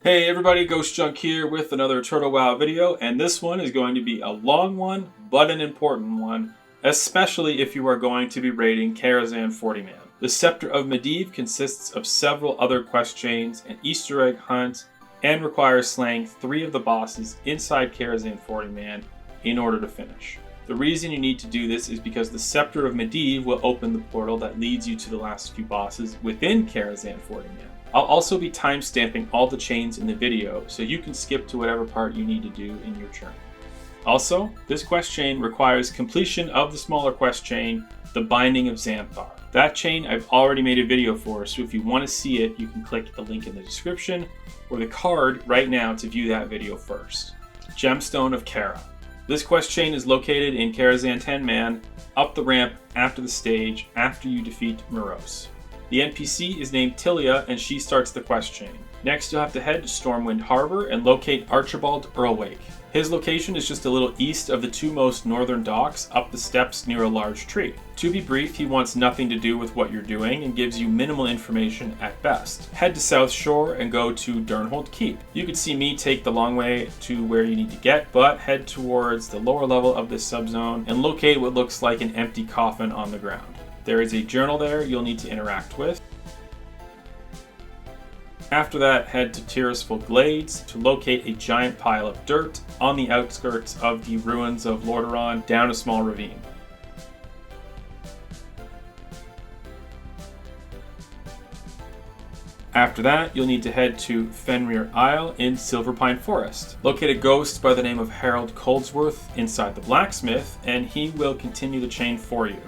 Hey everybody, GhostJunk here with another Turtle WoW video, and this one is going to be a long one, but an important one, especially if you are going to be raiding Karazhan 40-man. The Scepter of Medivh consists of several other quest chains, an Easter egg hunt, and requires slaying 3 of the bosses inside Karazhan 40-man in order to finish. The reason you need to do this is because the Scepter of Medivh will open the portal that leads you to the last few bosses within Karazhan 40-man. I'll also be timestamping all the chains in the video, so you can skip to whatever part you need to do in your journey. Also, this quest chain requires completion of the smaller quest chain, the Binding of Xanthar. That chain I've already made a video for, so if you want to see it, you can click the link in the description or the card right now to view that video first. Gemstone of Kara. This quest chain is located in Karazhan 10-man, up the ramp after the stage, after you defeat Morose. The NPC is named Tilia, and she starts the quest chain. Next, you'll have to head to Stormwind Harbor and locate Archibald Earlwake. His location is just a little east of the 2 most northern docks, up the steps near a large tree. To be brief, he wants nothing to do with what you're doing and gives you minimal information at best. Head to South Shore and go to Durnhold Keep. You could see me take the long way to where you need to get, but head towards the lower level of this subzone and locate what looks like an empty coffin on the ground. There is a journal there you'll need to interact with. After that, head to Tirisful Glades to locate a giant pile of dirt on the outskirts of the ruins of Lordaeron down a small ravine. After that, you'll need to head to Fenrir Isle in Silverpine Forest. Locate a ghost by the name of Harold Coldsworth inside the blacksmith, and he will continue the chain for you.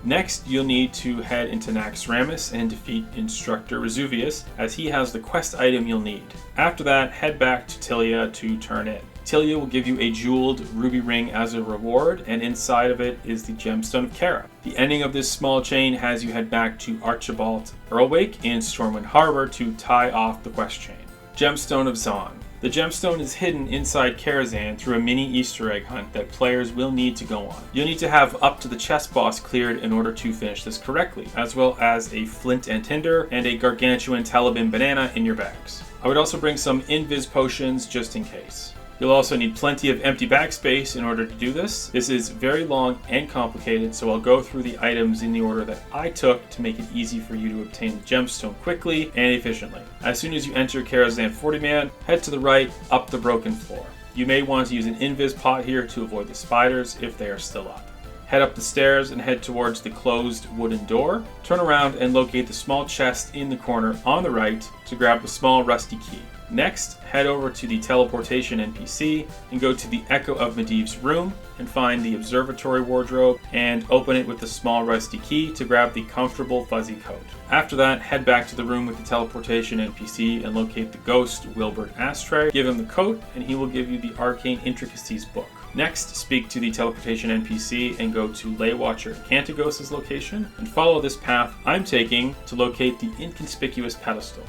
Next, you'll need to head into Naxxramas and defeat Instructor Resuvius, as he has the quest item you'll need. After that, head back to Tilia to turn in. Tilia will give you a jeweled ruby ring as a reward, and inside of it is the Gemstone of Kara. The ending of this small chain has you head back to Archibald Earlwake in Stormwind Harbor to tie off the quest chain. Gemstone of Zhan. The gemstone is hidden inside Karazhan through a mini Easter egg hunt that players will need to go on. You'll need to have up to the chest boss cleared in order to finish this correctly, as well as a flint and tinder and a gargantuan talabim banana in your bags. I would also bring some invis potions just in case. You'll also need plenty of empty bag space in order to do this. This is very long and complicated, so I'll go through the items in the order that I took to make it easy for you to obtain the gemstone quickly and efficiently. As soon as you enter Karazhan 40-man, head to the right, up the broken floor. You may want to use an invis pot here to avoid the spiders if they are still up. Head up the stairs and head towards the closed wooden door. Turn around and locate the small chest in the corner on the right to grab the small rusty key. Next, head over to the teleportation NPC and go to the Echo of Medivh's room and find the observatory wardrobe and open it with the small rusty key to grab the comfortable fuzzy coat. After that, head back to the room with the teleportation NPC and locate the ghost Wilbert Astray. Give him the coat and he will give you the Arcane Intricacies book. Next, speak to the teleportation NPC and go to Laywatcher Cantagos' location and follow this path I'm taking to locate the inconspicuous pedestal.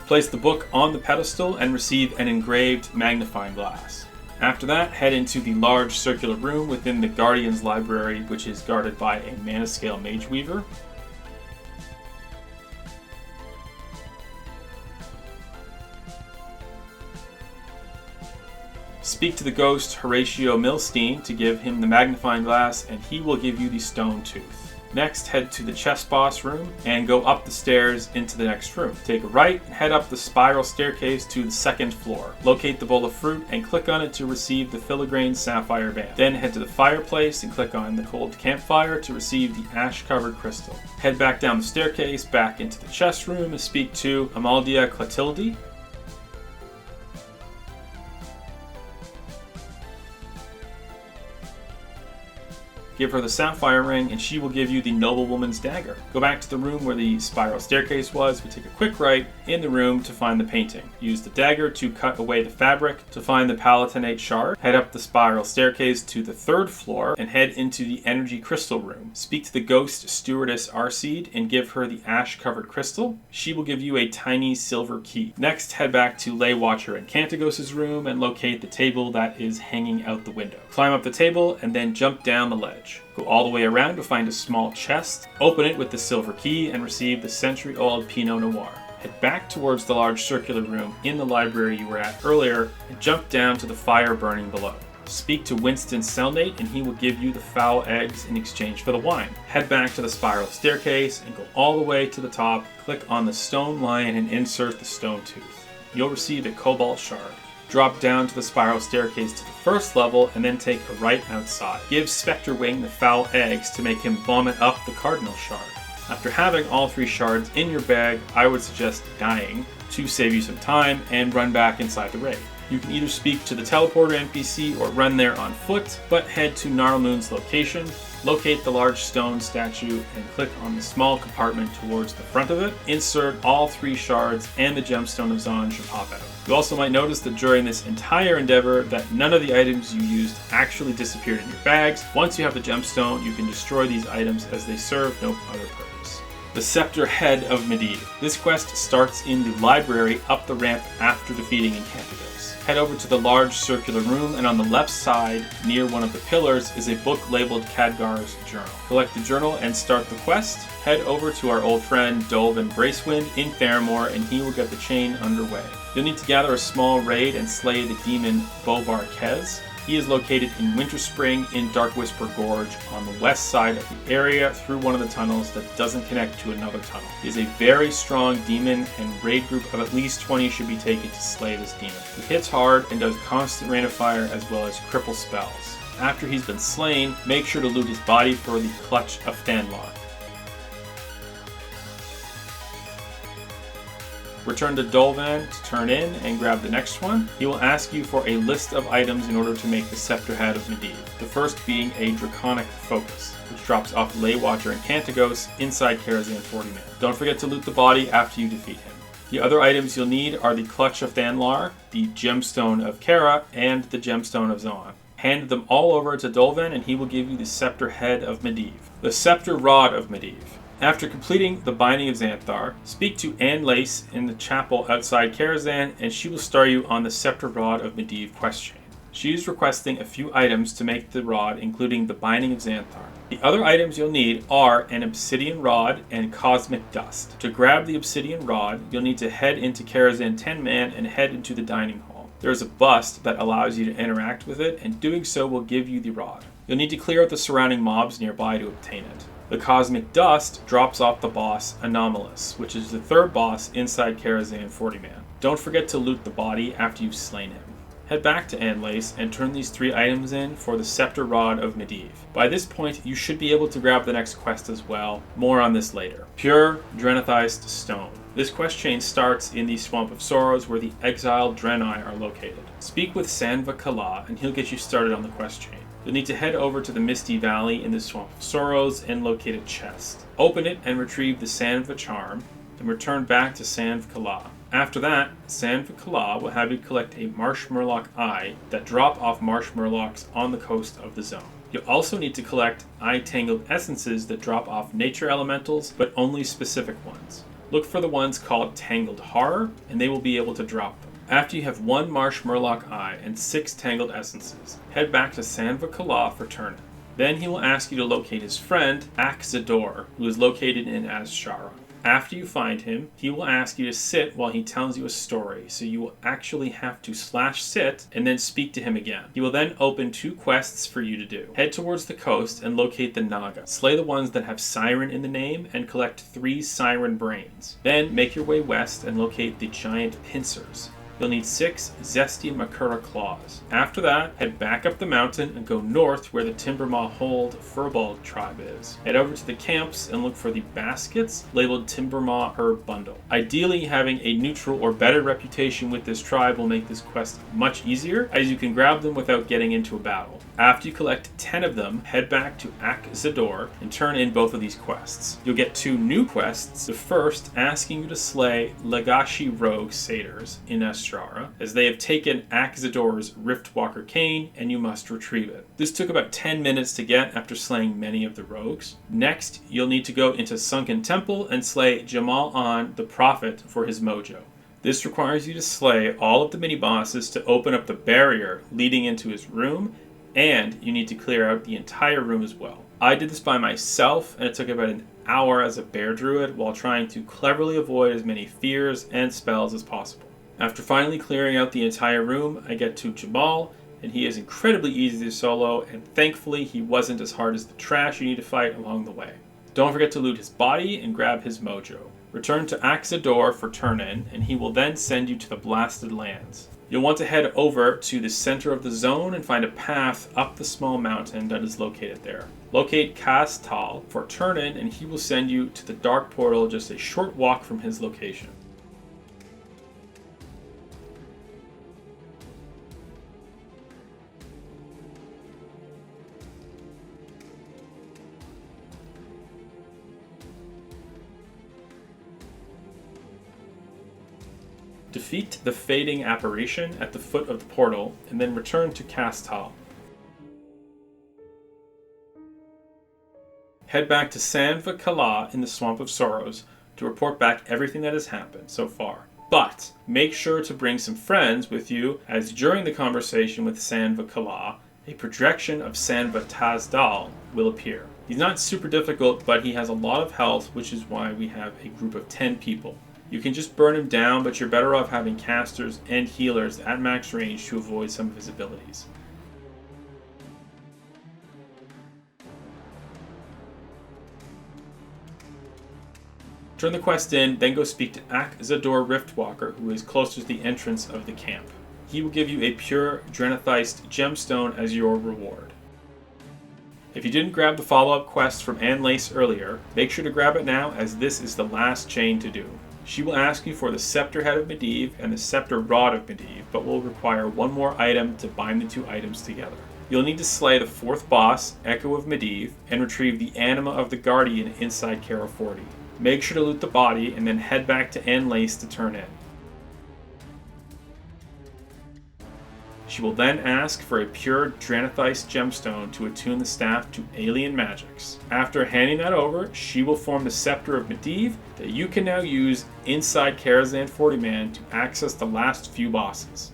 Place the book on the pedestal and receive an engraved magnifying glass. After that, head into the large circular room within the Guardian's Library, which is guarded by a Manascale Mage Weaver. Speak to the ghost Horatio Milstein to give him the magnifying glass, and he will give you the stone tooth. Next, head to the chest boss room and go up the stairs into the next room. Take a right and head up the spiral staircase to the 2nd floor. Locate the bowl of fruit and click on it to receive the filigrane sapphire band. Then head to the fireplace and click on the cold campfire to receive the ash-covered crystal. Head back down the staircase, back into the chest room and speak to Amaldia Clotilde. Give her the sapphire ring and she will give you the noblewoman's dagger. Go back to the room where the spiral staircase was, but take a quick right in the room to find the painting. Use the dagger to cut away the fabric to find the palatinate shard. Head up the spiral staircase to the 3rd floor and head into the energy crystal room. Speak to the ghost stewardess Arseed and give her the ash-covered crystal. She will give you a tiny silver key. Next, head back to Laywatcher and Cantagos' room and locate the table that is hanging out the window. Climb up the table and then jump down the ledge. passage. Go all the way around to find a small chest, open it with the silver key, and receive the century-old Pinot Noir. Head back towards the large circular room in the library you were at earlier, and jump down to the fire burning below. Speak to Winston's cellmate and he will give you the foul eggs in exchange for the wine. Head back to the spiral staircase and go all the way to the top, click on the stone lion and insert the stone tooth. You'll receive a cobalt shard. Drop down to the spiral staircase to the first level and then take a right outside. Give Spectre Wing the foul eggs to make him vomit up the cardinal shard. After having all 3 shards in your bag, I would suggest dying to save you some time and run back inside the raid. You can either speak to the teleporter NPC or run there on foot, but head to Gnarlmoon's location, locate the large stone statue, and click on the small compartment towards the front of it. Insert all 3 shards and the Gemstone of Zhan should pop out. You also might notice that during this entire endeavor that none of the items you used actually disappeared in your bags. Once you have the gemstone, you can destroy these items as they serve no other purpose. The Scepter Head of Medivh. This quest starts in the library up the ramp after defeating Incantados. Head over to the large circular room, and on the left side, near one of the pillars, is a book labeled Khadgar's Journal. Collect the journal and start the quest. Head over to our old friend Dolvin Bracewind in Theramore, and he will get the chain underway. You'll need to gather a small raid and slay the demon Bovar Kez. He is located in Winterspring in Dark Whisper Gorge on the west side of the area through one of the tunnels that doesn't connect to another tunnel. He is a very strong demon, and raid group of at least 20 should be taken to slay this demon. He hits hard and does constant rain of fire as well as cripple spells. After he's been slain, make sure to loot his body for the Clutch of Thanlar. Return to Dolvan to turn in and grab the next one. He will ask you for a list of items in order to make the Scepter Head of Medivh. The first being a Draconic Focus, which drops off Leywatcher and Cantagos inside Karazhan 40-man. Don't forget to loot the body after you defeat him. The other items you'll need are the Clutch of Thanlar, the Gemstone of Kara, and the Gemstone of Zhan. Hand them all over to Dolvan and he will give you the Scepter Head of Medivh. The Scepter Rod of Medivh. After completing the Binding of Xanthar, speak to Anne Lace in the chapel outside Karazhan and she will start you on the Scepter Rod of Medivh quest chain. She is requesting a few items to make the rod, including the Binding of Xanthar. The other items you'll need are an obsidian rod and cosmic dust. To grab the obsidian rod, you'll need to head into Karazhan 10-man and head into the dining hall. There is a bust that allows you to interact with it, and doing so will give you the rod. You'll need to clear out the surrounding mobs nearby to obtain it. The cosmic dust drops off the boss Anomalous, which is the 3rd boss inside Karazhan 40-man. Don't forget to loot the body after you've slain him. Head back to Anne Lace and turn these 3 items in for the Scepter Rod of Medivh. By this point, you should be able to grab the next quest as well. More on this later. Pure Draenethyst Stone. This quest chain starts in the Swamp of Sorrows where the exiled Draenei are located. Speak with Sanva Kala and he'll get you started on the quest chain. You'll need to head over to the Misty Valley in the Swamp of Sorrows and locate a chest. Open it and retrieve the Sanva Charm, and return back to Sanva Kala. After that, Sanva Kala will have you collect a Marsh Murloc eye that drop off Marsh Murlocs on the coast of the zone. You'll also need to collect eye tangled essences that drop off nature elementals, but only specific ones. Look for the ones called Tangled Horror, and they will be able to drop them. After you have 1 Marsh Murloc eye and 6 tangled essences, head back to Sanva Kala for turn-in. Then he will ask you to locate his friend, Akzador, who is located in Azshara. After you find him, he will ask you to sit while he tells you a story, so you will actually have to /sit and then speak to him again. He will then open 2 quests for you to do. Head towards the coast and locate the Naga. Slay the ones that have Siren in the name and collect 3 Siren brains. Then make your way west and locate the giant pincers. You'll need 6 Zesty Makura claws. After that, head back up the mountain and go north where the Timbermaw Hold Furball tribe is. Head over to the camps and look for the baskets labeled Timbermaw Herb Bundle. Ideally, having a neutral or better reputation with this tribe will make this quest much easier, as you can grab them without getting into a battle. After you collect 10 of them, head back to Akzador and turn in both of these quests. You'll get 2 new quests, the first asking you to slay Lagashi Rogue Satyrs in Azshara, as they have taken Akzador's Riftwalker cane and you must retrieve it. This took about 10 minutes to get after slaying many of the rogues. Next, you'll need to go into Sunken Temple and slay Jamal An the Prophet for his mojo. This requires you to slay all of the mini-bosses to open up the barrier leading into his room, and you need to clear out the entire room as well. I did this by myself, and it took about an hour as a bear druid while trying to cleverly avoid as many fears and spells as possible. After finally clearing out the entire room, I get to Jabal, and he is incredibly easy to solo, and thankfully he wasn't as hard as the trash you need to fight along the way. Don't forget to loot his body and grab his mojo. Return to Axador for turn-in, and he will then send you to the Blasted Lands. You'll want to head over to the center of the zone and find a path up the small mountain that is located there. Locate Kastal for turn-in, and he will send you to the Dark Portal just a short walk from his location. Defeat the Fading Apparition at the foot of the portal, and then return to Kastal. Head back to Sanva Kala in the Swamp of Sorrows to report back everything that has happened so far. But make sure to bring some friends with you, as during the conversation with Sanva Kala, a projection of Sanva Tazdal will appear. He's not super difficult, but he has a lot of health, which is why we have a group of 10 people. You can just burn him down, but you're better off having casters and healers at max range to avoid some of his abilities. Turn the quest in, then go speak to Akzador Riftwalker, who is closer to the entrance of the camp. He will give you a pure Draenethyst gemstone as your reward. If you didn't grab the follow-up quest from Anne Lace earlier, make sure to grab it now, as this is the last chain to do. She will ask you for the Scepter Head of Medivh and the Scepter Rod of Medivh, but will require one more item to bind the two items together. You'll need to slay the 4th boss, Echo of Medivh, and retrieve the Anima of the Guardian inside Kara 40. Make sure to loot the body and then head back to Anne Lace to turn in. She will then ask for a pure Draenethyst gemstone to attune the staff to alien magics. After handing that over, she will form the Scepter of Medivh that you can now use inside Karazhan 40-man to access the last few bosses.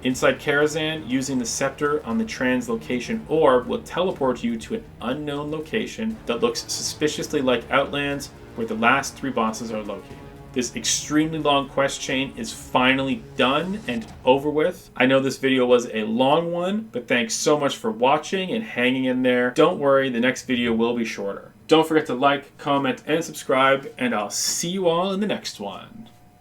Inside Karazhan, using the scepter on the translocation orb will teleport you to an unknown location that looks suspiciously like Outlands, where the last 3 bosses are located. This extremely long quest chain is finally done and over with. I know this video was a long one, but thanks so much for watching and hanging in there. Don't worry, the next video will be shorter. Don't forget to like, comment, and subscribe, and I'll see you all in the next one.